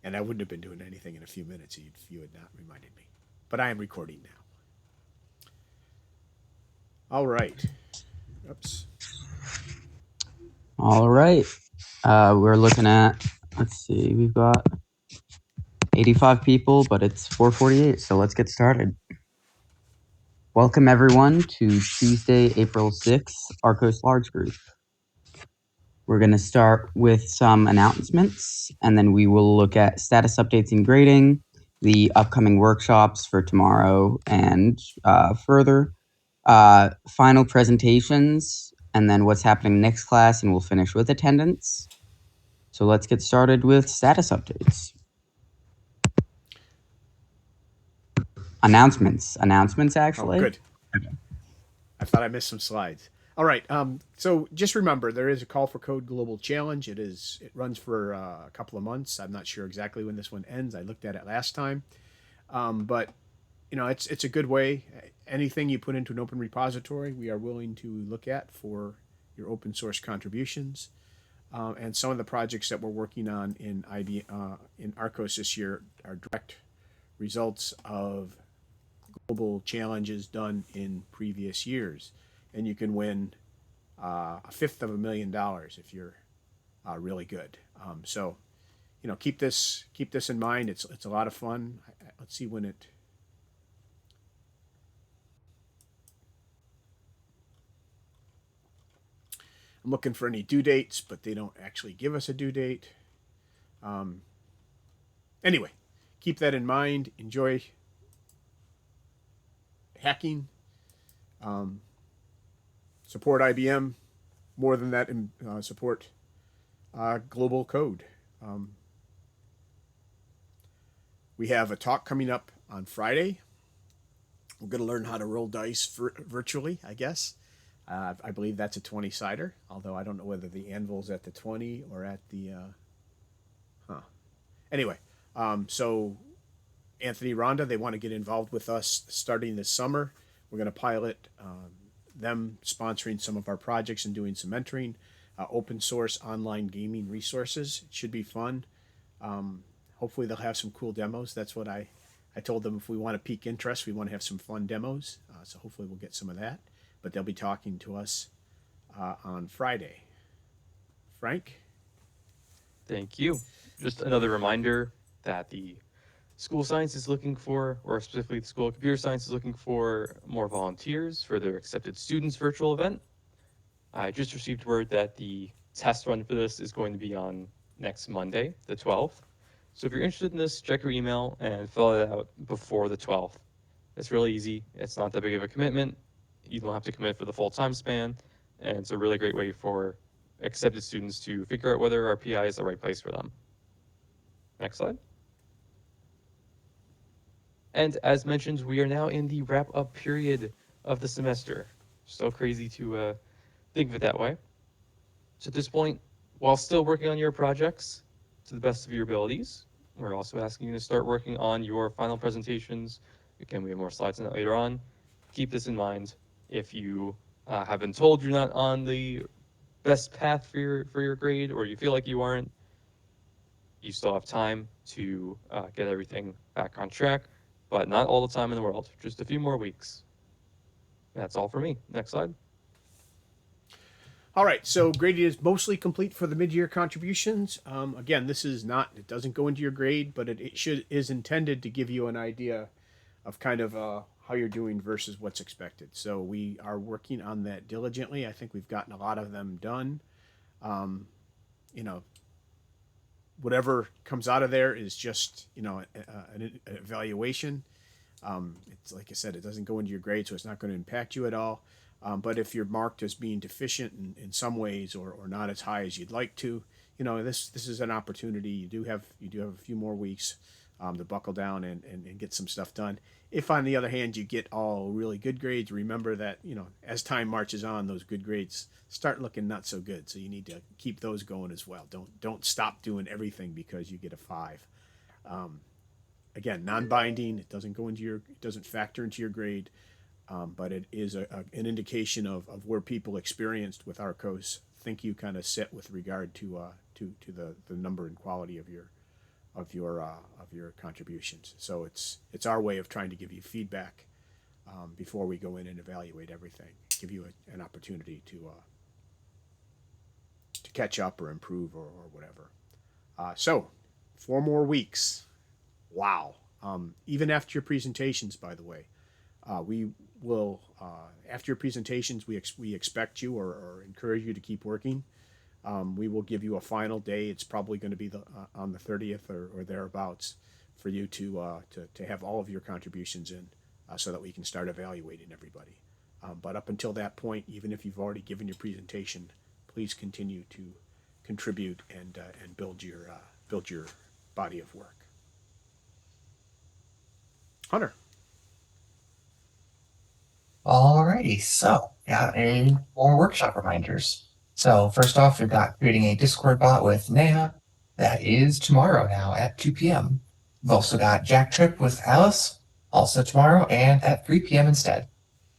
And I wouldn't have been doing anything in a few minutes if you had not reminded me. But I am recording now. All right. Oops. All right. We're looking at, let's see, we've got 85 people, but it's 4:48, so let's get started. Welcome everyone to Tuesday, April 6th, RCOS Large Group. We're going to start with some announcements, and then we will look at status updates and grading, the upcoming workshops for tomorrow and further, final presentations, and then what's happening next class, and we'll finish with attendance. So let's get started with status updates. Announcements, Oh, actually. good. I thought I missed some slides. All right. So just remember, there is a Call for Code Global Challenge. It runs for a couple of months. I'm not sure exactly when this one ends. I looked at it last time, but it's a good way. Anything you put into an open repository, we are willing to look at for your open source contributions. And some of the projects that we're working on in in RCOS this year are direct results of global challenges done in previous years, and you can win $250,000 if you're really good. So, keep this in mind. It's a lot of fun. Let's see when it. I'm looking for any due dates, but they don't actually give us a due date. Um, anyway, keep that in mind. Enjoy hacking. Um, support IBM more than that, and support global code. Um, we have a talk coming up on Friday. We're going to learn how to roll dice virtually, I guess. I believe that's a 20-sider, although I don't know whether the anvil's at the 20 or at the. Anyway, so Anthony Rhonda, they want to get involved with us starting this summer. We're going to pilot them sponsoring some of our projects and doing some mentoring. Open source online gaming resources. It should be fun. Hopefully they'll have some cool demos. That's what I told them. If we want to pique interest, we want to have some fun demos. So hopefully we'll get some of that. But they'll be talking to us on Friday. Frank? Thank you. Just another reminder that the School Science is looking for, or specifically the School of Computer Science is looking for more volunteers for their Accepted Students virtual event. I just received word that the test run for this is going to be on next Monday, the 12th. So if you're interested in this, check your email and fill it out before the 12th. It's really easy. It's not that big of a commitment. You don't have to commit for the full time span. And it's a really great way for accepted students to figure out whether our PI is the right place for them. Next slide. And as mentioned, we are now in the wrap-up period of the semester. So crazy to think of it that way. So at this point, while still working on your projects to the best of your abilities, we're also asking you to start working on your final presentations. Again, we have more slides on that later on. Keep this in mind. If you have been told you're not on the best path for your grade, or you feel like you aren't, you still have time to get everything back on track, but not all the time in the world, just a few more weeks. That's all for me. Next slide. All right, so grading is mostly complete for the mid-year contributions. Again, this is not, it doesn't go into your grade, but it is intended to give you an idea of kind of how you're doing versus what's expected. So we are working on that diligently. I think we've gotten a lot of them done. Um, you know, whatever comes out of there is just, an evaluation. It's like I said, it doesn't go into your grade, so it's not going to impact you at all. But if you're marked as being deficient in some ways, or not as high as you'd like to, this is an opportunity. You do have a few more weeks to buckle down and get some stuff done. If on the other hand you get all really good grades, remember that as time marches on, those good grades start looking not so good. So you need to keep those going as well. Don't stop doing everything because you get a 5. Again, non-binding. It doesn't factor into your grade, but it is an indication of where people experienced with RCOS think you kind of sit with regard to the number and quality of your contributions. So it's our way of trying to give you feedback before we go in and evaluate everything, give you an opportunity to catch up or improve or whatever. So 4 more weeks. Wow. Even after your presentations, by the way, we will after your presentations we expect you or encourage you to keep working. We will give you a final day. It's probably going to be on the 30th or thereabouts for you to have all of your contributions in, so that we can start evaluating everybody. But up until that point, even if you've already given your presentation, please continue to contribute and build your body of work. Hunter. Alrighty, so got a more workshop reminders. So first off, we've got creating a Discord bot with Naya. That is tomorrow now at 2 p.m. We've also got Jack Trip with Alice, also tomorrow and at 3 p.m. instead.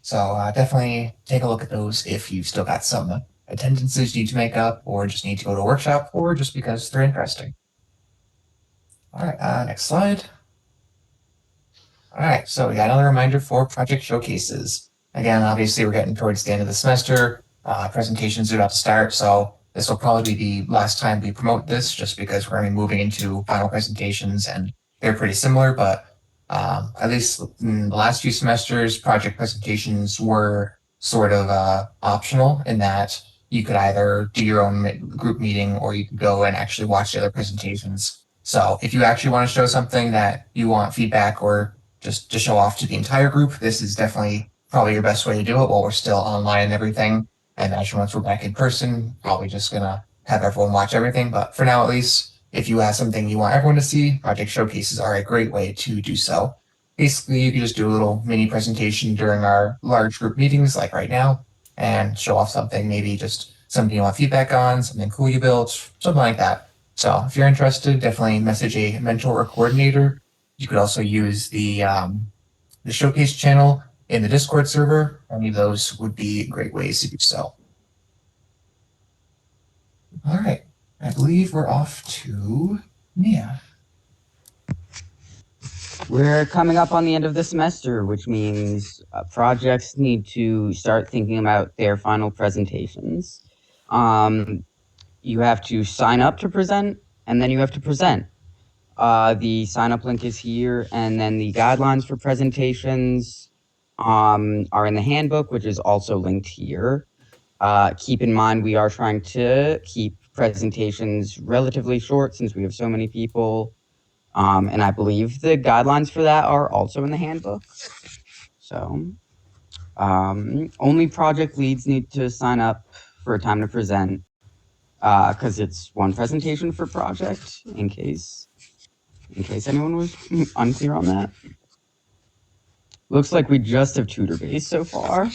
So definitely take a look at those if you've still got some attendances you need to make up, or just need to go to a workshop, or just because they're interesting. All right, next slide. All right, so we got another reminder for project showcases. Again, obviously we're getting towards the end of the semester. Presentations are about to start, so this will probably be the last time we promote this, just because we're going to be moving into final presentations, and they're pretty similar, but at least in the last few semesters, project presentations were sort of optional in that you could either do your own group meeting or you could go and actually watch the other presentations. So if you actually want to show something that you want feedback or just to show off to the entire group, this is definitely probably your best way to do it while we're still online and everything. I imagine once we're back in person, probably just gonna have everyone watch everything. But for now, at least, if you have something you want everyone to see, project showcases are a great way to do so. Basically, you can just do a little mini presentation during our large group meetings, like right now, and show off something, maybe just something you want feedback on, something cool you built, something like that. So if you're interested, definitely message a mentor or coordinator. You could also use the showcase channel in the Discord server. Any of those would be great ways to do so. All right, I believe we're off to Mia. We're coming up on the end of the semester, which means projects need to start thinking about their final presentations. You have to sign up to present, and then you have to present. The sign up link is here, and then the guidelines for presentations are in the handbook, which is also linked here. Keep in mind, we are trying to keep presentations relatively short since we have so many people. And I believe the guidelines for that are also in the handbook. So, only project leads need to sign up for a time to present, because it's one presentation per project, in case anyone was unclear on that. Looks like we just have tutor base so far.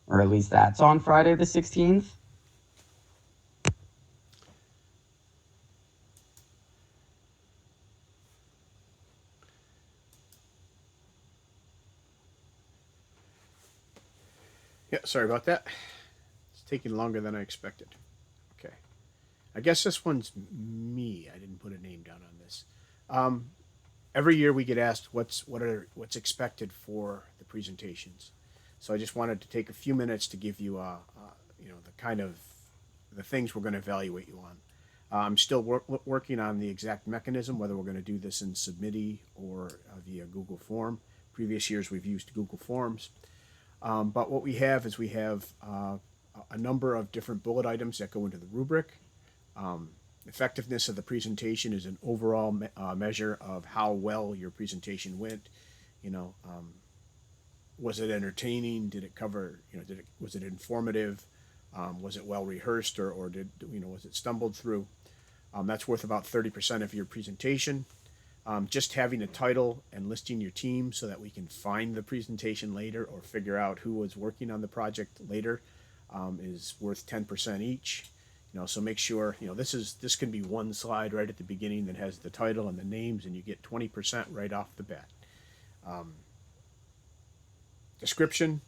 Or at least that's on Friday the 16th. Yeah, sorry about that. It's taking longer than I expected. Okay. I guess this one's me. I didn't put a name down on this. Every year we get asked what's expected for the presentations. So I just wanted to take a few minutes to give you the kind of the things we're going to evaluate you on. I'm still working on the exact mechanism, whether we're going to do this in Submiti or via Google Form. Previous years we've used Google Forms. But what we have is we have a number of different bullet items that go into the rubric. Effectiveness of the presentation is an overall measure of how well your presentation went. Was it entertaining? Did it cover? Was it informative? Was it well rehearsed, or was it stumbled through? That's worth about 30% of your presentation. Just having a title and listing your team so that we can find the presentation later or figure out who was working on the project later is worth 10% each. So make sure this can be one slide right at the beginning that has the title and the names, and you get 20% right off the bat. Description.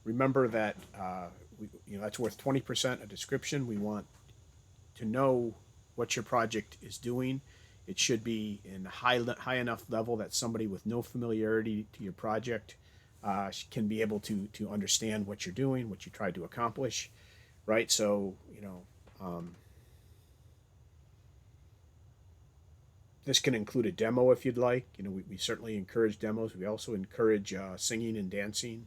Remember that that's worth 20%. A description. We want to know what your project is doing. It should be in high enough level that somebody with no familiarity to your project can be able to understand what you're doing, what you tried to accomplish, right? So this can include a demo if you'd like. We certainly encourage demos. We also encourage singing and dancing,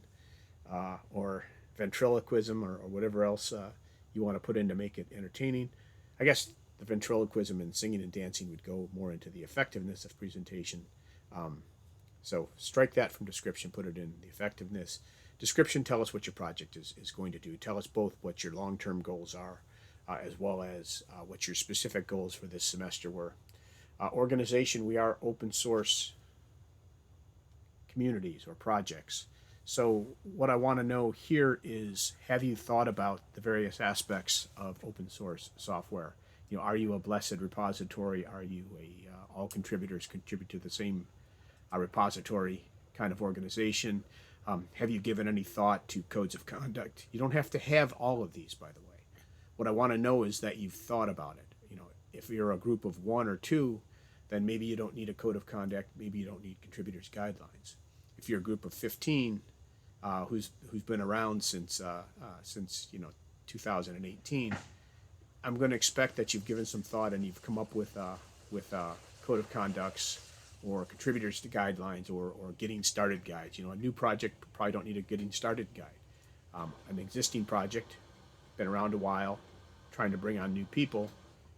or ventriloquism, or whatever else you want to put in to make it entertaining. I guess the ventriloquism and singing and dancing would go more into the effectiveness of presentation. So strike that from description, put it in the effectiveness. Description, tell us what your project is going to do. Tell us both what your long-term goals are, as well as what your specific goals for this semester were. Organization, we are open source communities or projects. So what I want to know here is, have you thought about the various aspects of open source software? Are you a blessed repository? Are you all contributors contribute to the same repository kind of organization? Have you given any thought to codes of conduct? You don't have to have all of these, by the way. What I want to know is that you've thought about it. If you're a group of 1 or 2, then maybe you don't need a code of conduct. Maybe you don't need contributors guidelines. If you're a group of 15, who's been around since 2018, I'm going to expect that you've given some thought and you've come up with code of conducts or contributors to guidelines or getting started guides. A new project probably don't need a getting started guide. An existing project, been around a while, trying to bring on new people,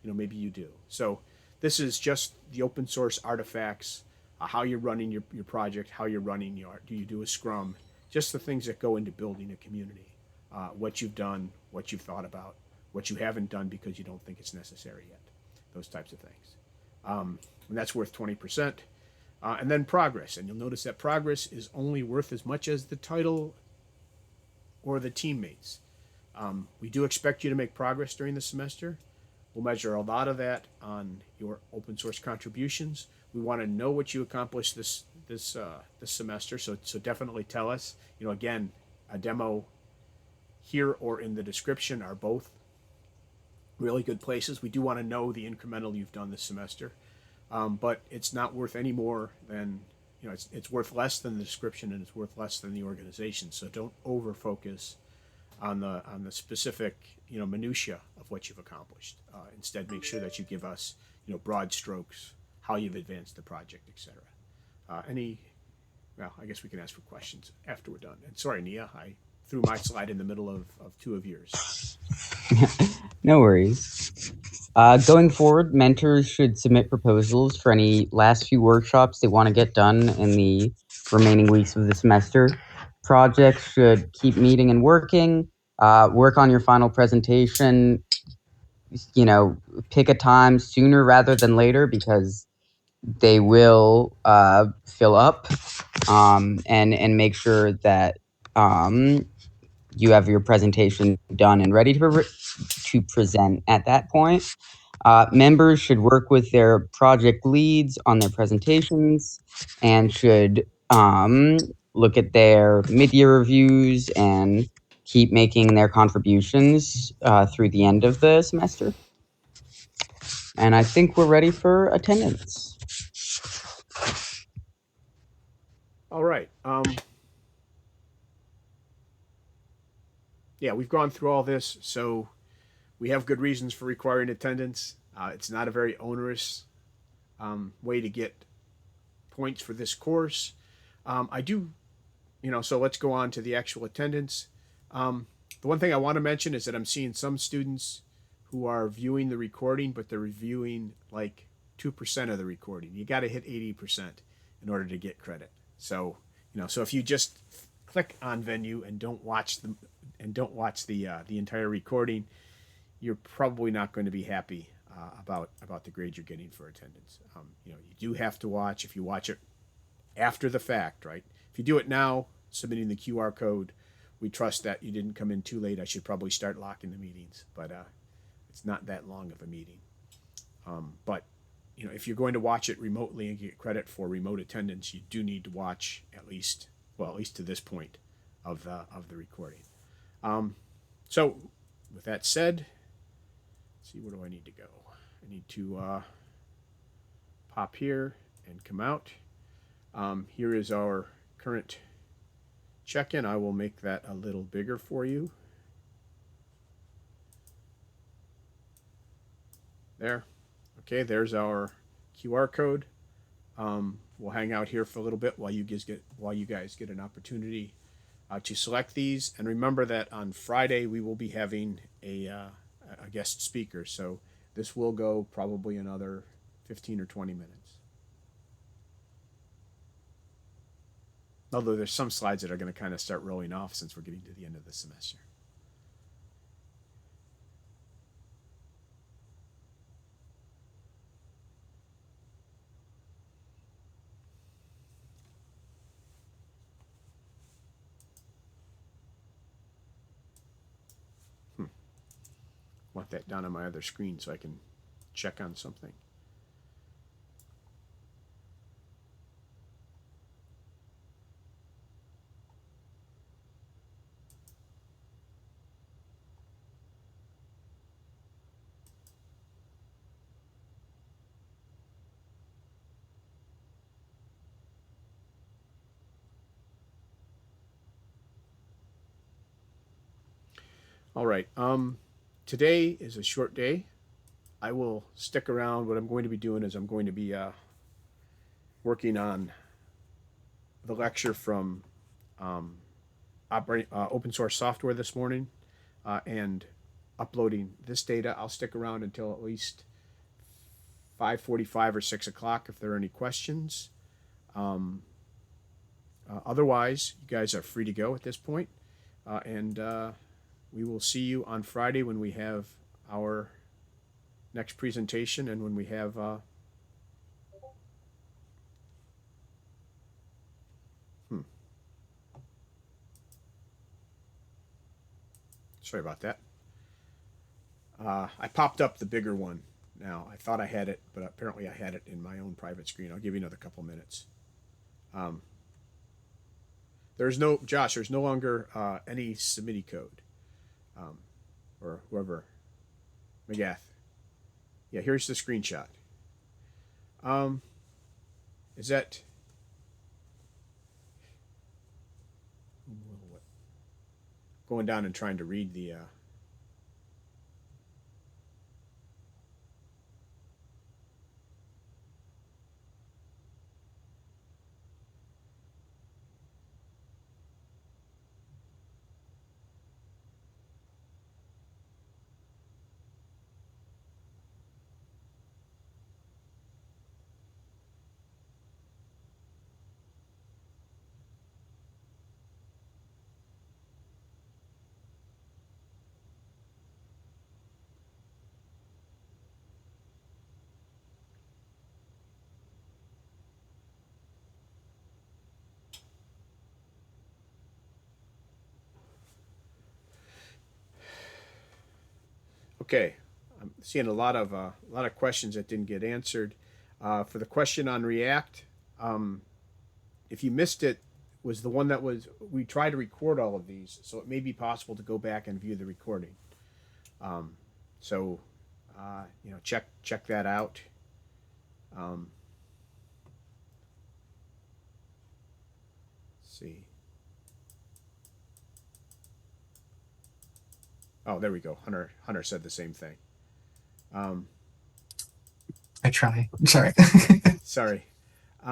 maybe you do. So this is just the open source artifacts, how you're running your project, how you're running do you do a scrum, just the things that go into building a community, what you've done, what you've thought about, what you haven't done because you don't think it's necessary yet, those types of things. And that's worth 20%. And then progress, and you'll notice that progress is only worth as much as the title or the teammates. We do expect you to make progress during the semester. We'll measure a lot of that on your open source contributions. We want to know what you accomplished this semester, so definitely tell us. Again, a demo here or in the description are both really good places. We do want to know the incremental you've done this semester, but it's not worth any more than it's worth less than the description, and it's worth less than the organization. So don't over focus on the specific minutia of what you've accomplished. Instead, make sure that you give us broad strokes, how you've advanced the project, etc. Well, I guess we can ask for questions after we're done. And sorry, Nia, I threw my slide in the middle of 2 of yours. No worries. Going forward, mentors should submit proposals for any last few workshops they want to get done in the remaining weeks of the semester. Projects should keep meeting and working. Work on your final presentation. Pick a time sooner rather than later, because they will fill up. And make sure that you have your presentation done and ready to present at that point. Members should work with their project leads on their presentations and should look at their mid-year reviews and keep making their contributions through the end of the semester. And I think we're ready for attendance. All right. Yeah, we've gone through all this, so we have good reasons for requiring attendance. It's not a very onerous way to get points for this course. So let's go on to the actual attendance. The one thing I want to mention is that I'm seeing some students who are viewing the recording, but they're reviewing like 2% of the recording. You got to hit 80% in order to get credit. So, so if you just click on venue and don't watch the entire recording, you're probably not going to be happy about the grade you're getting for attendance. You do have to watch. If you watch it after the fact, right? If you do it now, submitting the QR code, we trust that you didn't come in too late. I should probably start locking the meetings, but it's not that long of a meeting. But if you're going to watch it remotely and get credit for remote attendance, you do need to watch at least to this point of the recording. So with that said, see, where do I need to go? I need to pop here and come out. Here is our current check-in. I will make that a little bigger for you. There. Okay, there's our QR code. We'll hang out here for a little bit while you guys get an opportunity to select these. And remember that on Friday we will be having a guest speaker. So this will go probably another 15 or 20 minutes. Although there's some slides that are going to kind of start rolling off since we're getting to the end of the semester. Want that down on my other screen so I can check on something. All right. Today is a short day. I will stick around. What I'm going to be doing is I'm going to be working on the lecture from open source software this morning and uploading this data. I'll stick around until at least 5:45 or 6 o'clock if there are any questions. Otherwise, you guys are free to go at this point. And we will see you on Friday when we have our next presentation and when we have sorry about that. I popped up the bigger one now. I thought I had it, but apparently I had it in my own private screen. I'll give you another couple minutes. There's no longer any SMITI code. Or whoever, McGath. Yeah, here's the screenshot. Is that going down and trying to read the Okay, I'm seeing a lot of questions that didn't get answered. For the question on React, if you missed it, was the one that we tried to record all of these, so it may be possible to go back and view the recording. So check that out. Let's see. Oh, there we go. Hunter said the same thing. I try. Sorry. Sorry.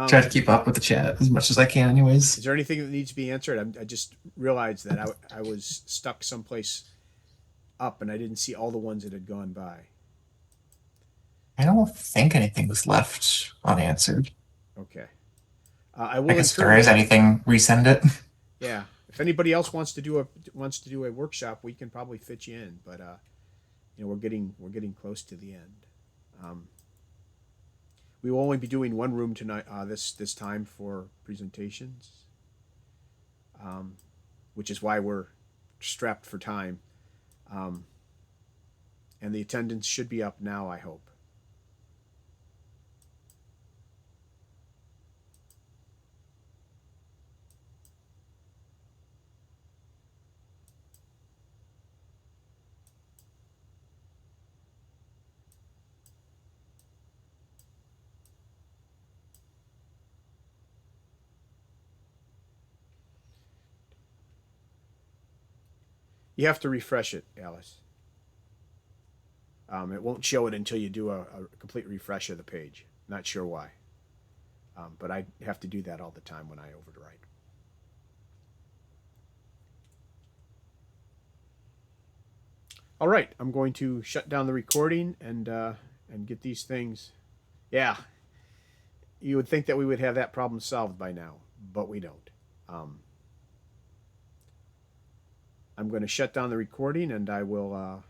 Try to keep up with the chat as much as I can, anyways. Is there anything that needs to be answered? I just realized that I was stuck someplace up and I didn't see all the ones that had gone by. I don't think anything was left unanswered. Okay. I will. I guess if there is anything, resend it. Yeah. If anybody else wants to do a workshop, we can probably fit you in. But we're getting close to the end. We will only be doing one room tonight. This time for presentations, which is why we're strapped for time. And the attendance should be up now, I hope. You have to refresh it, Alice. It won't show it until you do a complete refresh of the page. Not sure why. But I have to do that all the time when I overwrite. All right, I'm going to shut down the recording and get these things. Yeah, you would think that we would have that problem solved by now, but we don't. I'm going to shut down the recording and I will